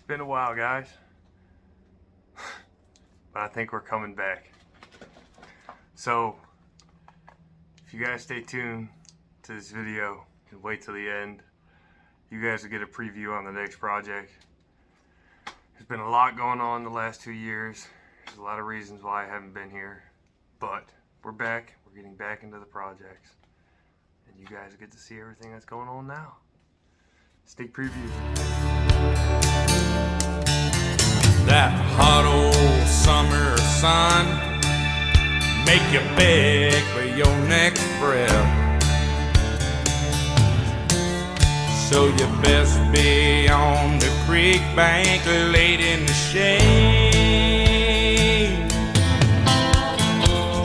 been a while, guys, but I think we're coming back. So if you guys stay tuned to this video and wait till the end, you guys will get a preview on the next project. There's been a lot going on the last 2 years. There's a lot of reasons why I haven't been here, but we're back. We're getting back into the projects, and you guys get to see everything that's going on now. Sneak preview. That hot old summer sun make you beg for your next breath. So you best be on the creek bank laid in the shade,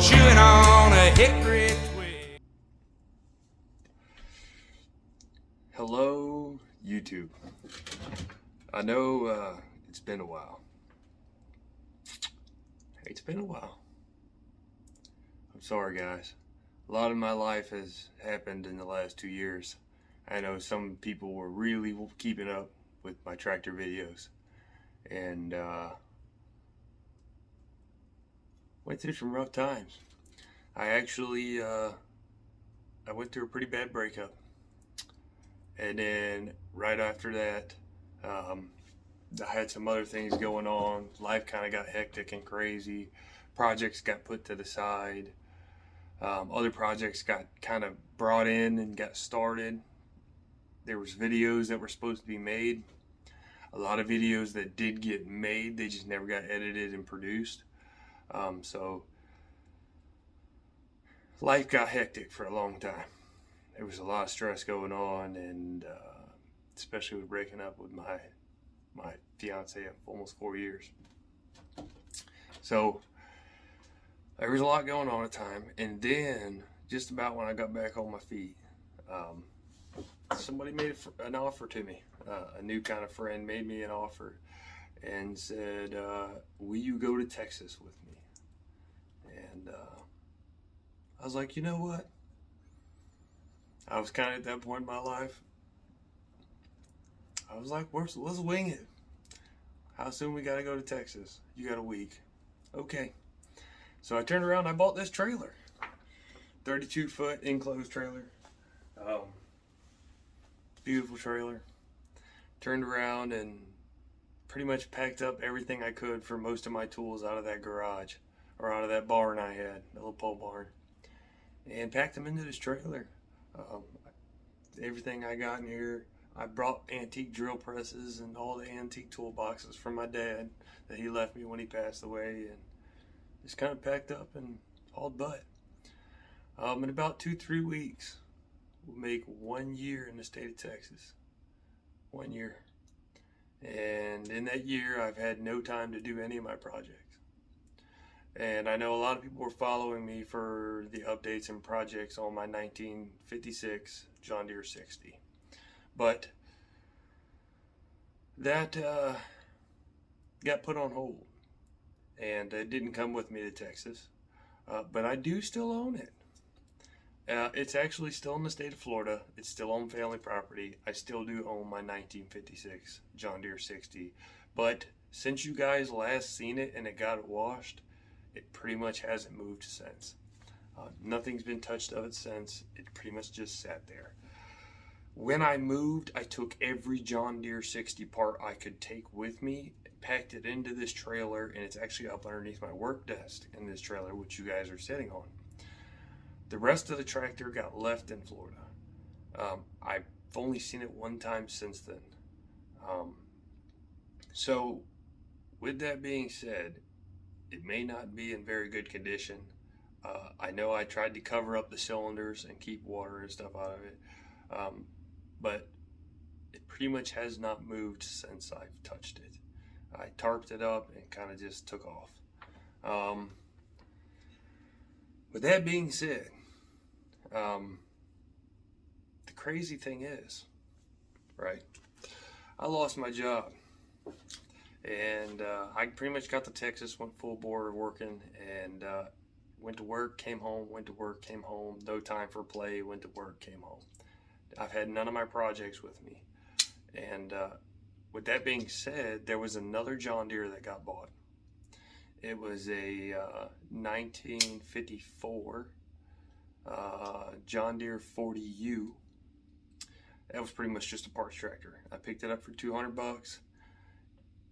chewing on a hickory twig. Hello, YouTube. I know it's been a while. It's been a while. I'm sorry, guys. A lot of my life has happened in the last 2 years. I know some people were really keeping up with my tractor videos, and went through some rough times. I actually I went through a pretty bad breakup, and then right after that I had some other things going on. Life kind of got hectic and crazy. Projects got put to the side. Other projects got kind of brought in and got started. There was videos that were supposed to be made. A lot of videos that did get made, they just never got edited and produced. So life got hectic for a long time. There was a lot of stress going on, and especially with breaking up with my fiance of almost 4 years. So there was a lot going on at the time, and then just about when I got back on my feet, somebody made an offer to me. A new kind of friend made me an offer and said, will you go to Texas with me? And I was like, you know what? I was kind of at that point in my life. I was like, let's wing it. How soon we gotta go to Texas? You got a week. Okay. So I turned around and I bought this trailer. 32-foot enclosed trailer. Beautiful trailer. Turned around and pretty much packed up everything I could for most of my tools out of that garage, or out of that barn I had, a little pole barn, and packed them into this trailer. Everything I got in here, I brought antique drill presses and all the antique toolboxes from my dad that he left me when he passed away, and just kind of packed up and hauled butt. In about 2-3 weeks, we'll make 1 year in the state of Texas. 1 year. And in that year, I've had no time to do any of my projects. And I know a lot of people were following me for the updates and projects on my 1956 John Deere 60. But that got put on hold, and it didn't come with me to Texas. But I do still own it. It's actually still in the state of Florida. It's still on family property. I still do own my 1956 John Deere 60. But since you guys last seen it and it got washed, it pretty much hasn't moved since. Nothing's been touched of it since. It pretty much just sat there. When I moved, I took every John Deere 60 part I could take with me, packed it into this trailer, and it's actually up underneath my work desk in this trailer, which you guys are sitting on. The rest of the tractor got left in Florida. I've only seen it one time since then. So with that being said, it may not be in very good condition. I know I tried to cover up the cylinders and keep water and stuff out of it, but it pretty much has not moved since I've touched it. I tarped it up and kind of just took off. With that being said, the crazy thing is, right, I lost my job, and I pretty much got to Texas, went full bore working, and went to work, came home, went to work, came home, no time for play, went to work, came home. I've had none of my projects with me, and with that being said, there was another John Deere that got bought. It was a 1954 John Deere 40U. That was pretty much just a parts tractor. I picked it up for $200.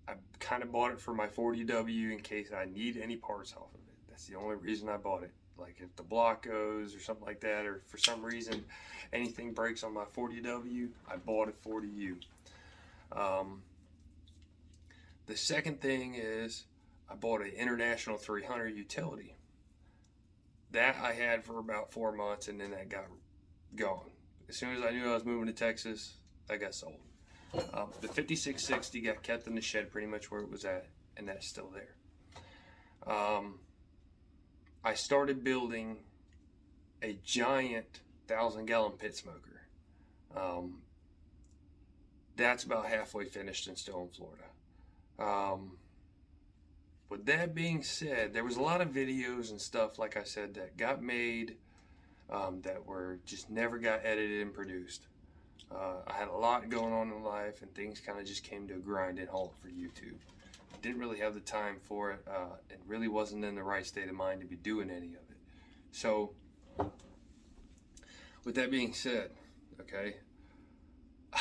I kind of bought it for my 40W in case I need any parts off of it. That's the only reason I bought it. Like if the block goes or something like that, or for some reason anything breaks on my 40W, I bought a 40U. The second thing is I bought an International 300 utility. That I had for about 4 months, and then that got gone. As soon as I knew I was moving to Texas, that got sold. The 5660 got kept in the shed pretty much where it was at, and that's still there. I started building a giant 1,000-gallon pit smoker. That's about halfway finished and still in Florida. With that being said, there was a lot of videos and stuff, like I said, that got made that were just never got edited and produced. I had a lot going on in life, and things kind of just came to a grinding halt for YouTube. Didn't really have the time for it, and really wasn't in the right state of mind to be doing any of it. So, with that being said, okay, I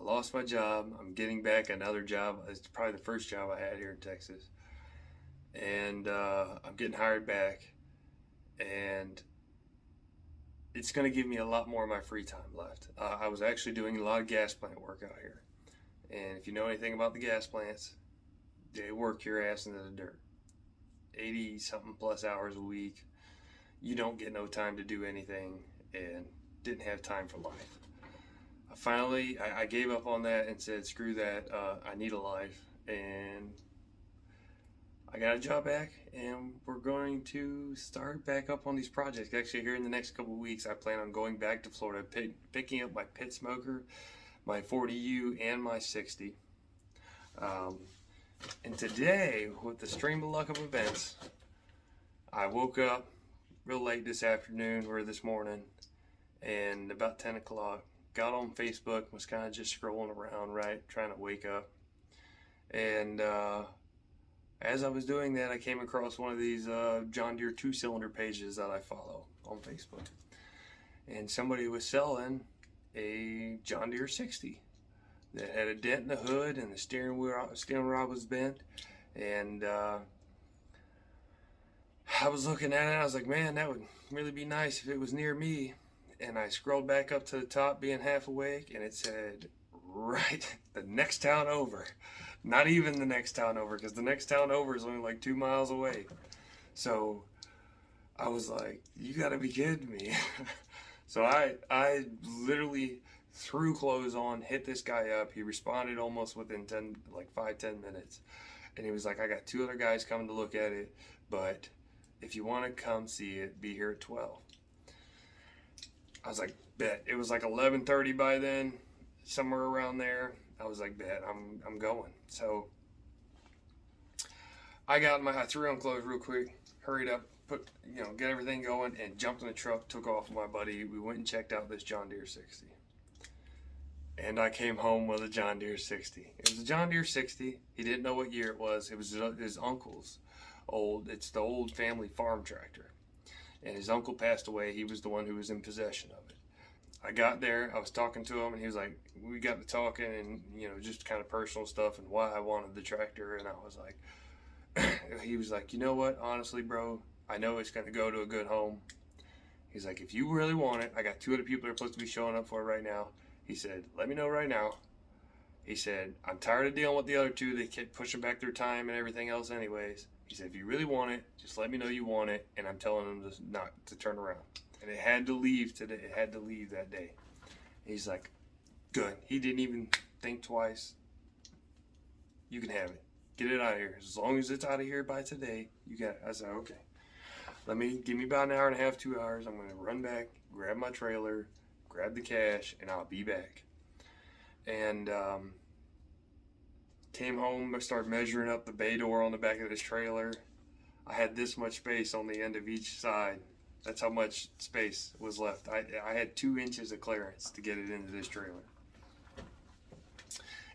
lost my job. I'm getting back another job. It's probably the first job I had here in Texas. And I'm getting hired back. And it's going to give me a lot more of my free time left. I was actually doing a lot of gas plant work out here. And if you know anything about the gas plants, they work your ass into the dirt. 80-something plus hours a week. You don't get no time to do anything, and didn't have time for life. Finally, I gave up on that and said, screw that, I need a life. And I got a job back, and we're going to start back up on these projects. Actually, here in the next couple of weeks, I plan on going back to Florida, picking up my pit smoker, my 40U, and my 60. And today, with the stream of luck of events, I woke up real late this afternoon or this morning, and about 10 o'clock, got on Facebook, was kind of just scrolling around, right, trying to wake up. And as I was doing that, I came across one of these John Deere 2-cylinder pages that I follow on Facebook. And somebody was selling a John Deere 60 that had a dent in the hood, and the steering rod was bent. And I was looking at it, and I was like, man, that would really be nice if it was near me. And I scrolled back up to the top, being half awake, and it said, right, the next town over. Not even the next town over, because the next town over is only like 2 miles away. So I was like, you gotta be kidding me. So I literally threw clothes on, hit this guy up. He responded almost within 5-10 minutes. And he was like, I got 2 other guys coming to look at it, but if you want to come see it, be here at 12. I was like, bet. It was like 11:30 by then, somewhere around there. I was like, bet, I'm going. So I threw on clothes real quick, hurried up, get everything going, and jumped in the truck, took off with my buddy. We went and checked out this John Deere 60. And I came home with a John Deere 60. It was a John Deere 60. He didn't know what year it was. It was his uncle's it's the old family farm tractor. And his uncle passed away. He was the one who was in possession of it. I got there, I was talking to him, and he was like, we got to talking, and just kind of personal stuff and why I wanted the tractor. And I was like, he was like, you know what, honestly, bro, I know it's going to go to a good home. He's like, if you really want it, I got 2 other people that are supposed to be showing up for it right now. He said, let me know right now. He said, I'm tired of dealing with the other 2. They kept pushing back their time and everything else anyways. He said, if you really want it, just let me know you want it, and I'm telling them not to turn around. And it had to leave today. It had to leave that day. He's like, good. He didn't even think twice. You can have it. Get it out of here. As long as it's out of here by today, you got it. I said, okay. Give me about an hour and a half, 2 hours. I'm going to run back, grab my trailer, grab the cash, and I'll be back. And came home, I started measuring up the bay door on the back of this trailer. I had this much space on the end of each side. That's how much space was left. I had 2 inches of clearance to get it into this trailer.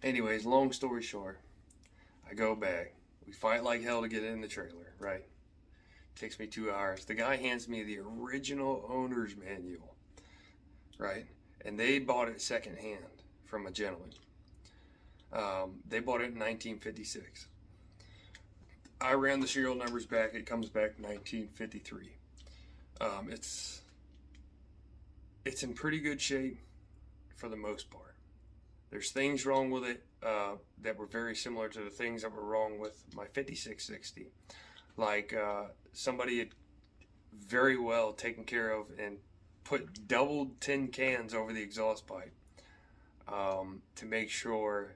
Anyways, long story short, I go back. We fight like hell to get it in the trailer, right? Takes me 2 hours. The guy hands me the original owner's manual, right? And they bought it secondhand from a gentleman. They bought it in 1956. I ran the serial numbers back. It comes back 1953. It's in pretty good shape for the most part. There's things wrong with it that were very similar to the things that were wrong with my 5660. Like somebody had very well taken care of and put doubled tin cans over the exhaust pipe to make sure.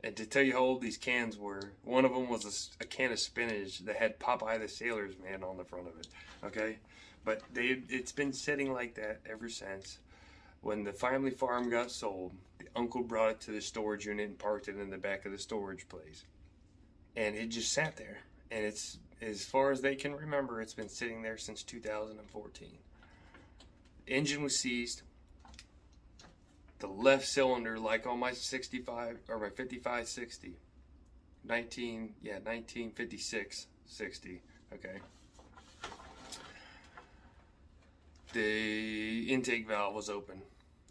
And to tell you how old these cans were, one of them was a can of spinach that had Popeye the Sailor's Man on the front of it. Okay, but it's been sitting like that ever since. When the family farm got sold, the uncle brought it to the storage unit and parked it in the back of the storage place, and it just sat there. And it's, as far as they can remember, it's been sitting there since 2014. The engine was seized. The left cylinder, like on my 65 or my 5560, 1956 60. Okay. The intake valve was open.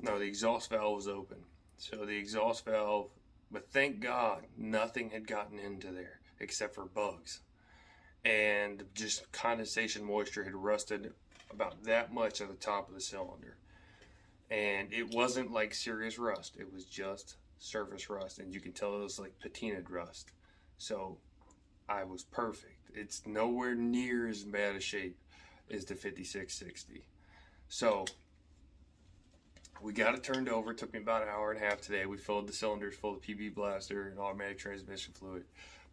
No, the exhaust valve was open. So the exhaust valve, but thank God nothing had gotten into there except for bugs. And just condensation moisture had rusted about that much at the top of the cylinder. And it wasn't like serious rust. It was just surface rust. And you can tell it was like patinaed rust. So I was perfect. It's nowhere near as bad a shape as the 5660. So we got it turned over. It took me about an hour and a half today. We filled the cylinders full of PB blaster and automatic transmission fluid.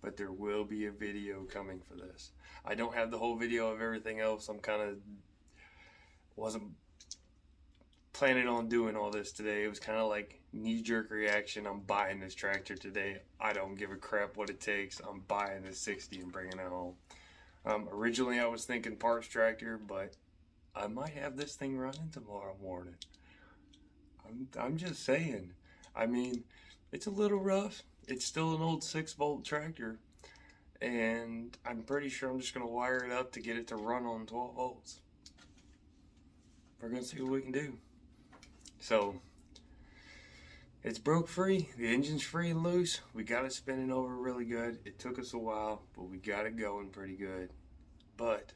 But there will be a video coming for this. I don't have the whole video of everything else. Wasn't planning on doing all this today. It was kind of like knee-jerk reaction. I'm buying this tractor today. I don't give a crap what it takes. I'm buying this 60 and bringing it home. Originally I was thinking parts tractor, but I might have this thing running tomorrow morning. I'm just saying. I mean, it's a little rough. It's still an old 6-volt tractor, and I'm pretty sure I'm just going to wire it up to get it to run on 12 volts. We're going to see what we can do. So, it's broke free. The engine's free and loose. We got it spinning over really good. It took us a while, but we got it going pretty good. But,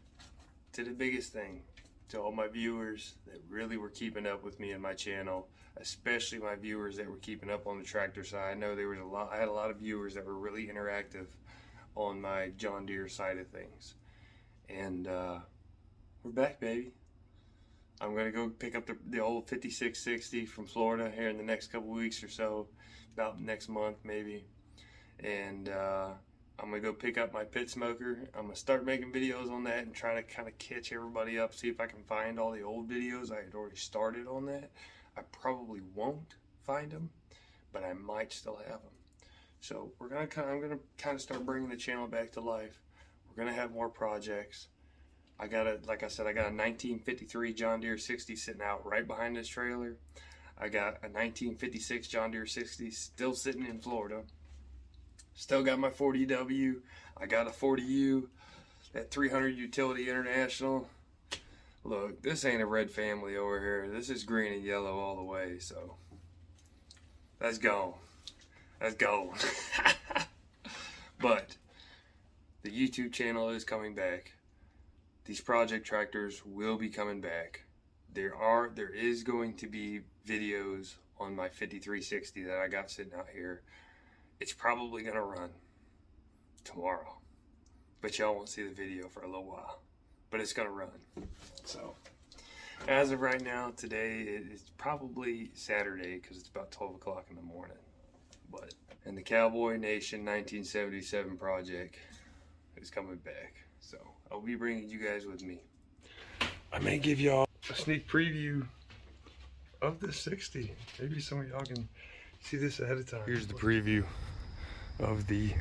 to the biggest thing, to all my viewers that really were keeping up with me and my channel, especially my viewers that were keeping up on the tractor side. I know there was I had a lot of viewers that were really interactive on my John Deere side of things. And we're back, baby. I'm going to go pick up the old 5660 from Florida here in the next couple weeks or so, about next month maybe. And I'm going to go pick up my pit smoker. I'm going to start making videos on that and try to kind of catch everybody up, see if I can find all the old videos. I had already started on that. I probably won't find them, but I might still have them. So I'm going to kind of start bringing the channel back to life. We're going to have more projects. Like I said, I got a 1953 John Deere 60 sitting out right behind this trailer. I got a 1956 John Deere 60 still sitting in Florida. Still got my 40W. I got a 40U, that 300 Utility International. Look, this ain't a red family over here. This is green and yellow all the way, so that's gone. That's gone. But the YouTube channel is coming back. These project tractors will be coming back. There is going to be videos on my 5360 that I got sitting out here. It's probably gonna run tomorrow, but y'all won't see the video for a little while, but it's gonna run. So as of right now, today it's probably Saturday because it's about 12 o'clock in the morning. And the Cowboy Nation 1977 project is coming back. So I'll be bringing you guys with me. I may give y'all a sneak preview of the 60. Maybe some of y'all can see this ahead of time. Here's the preview of the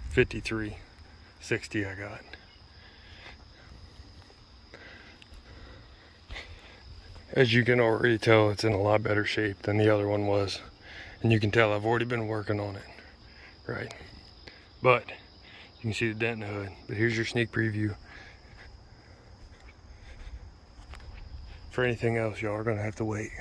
5360 I got. As you can already tell, it's in a lot better shape than the other one was. And you can tell I've already been working on it, right? But you can see the dent in the hood. But here's your sneak preview. For anything else, y'all are gonna have to wait.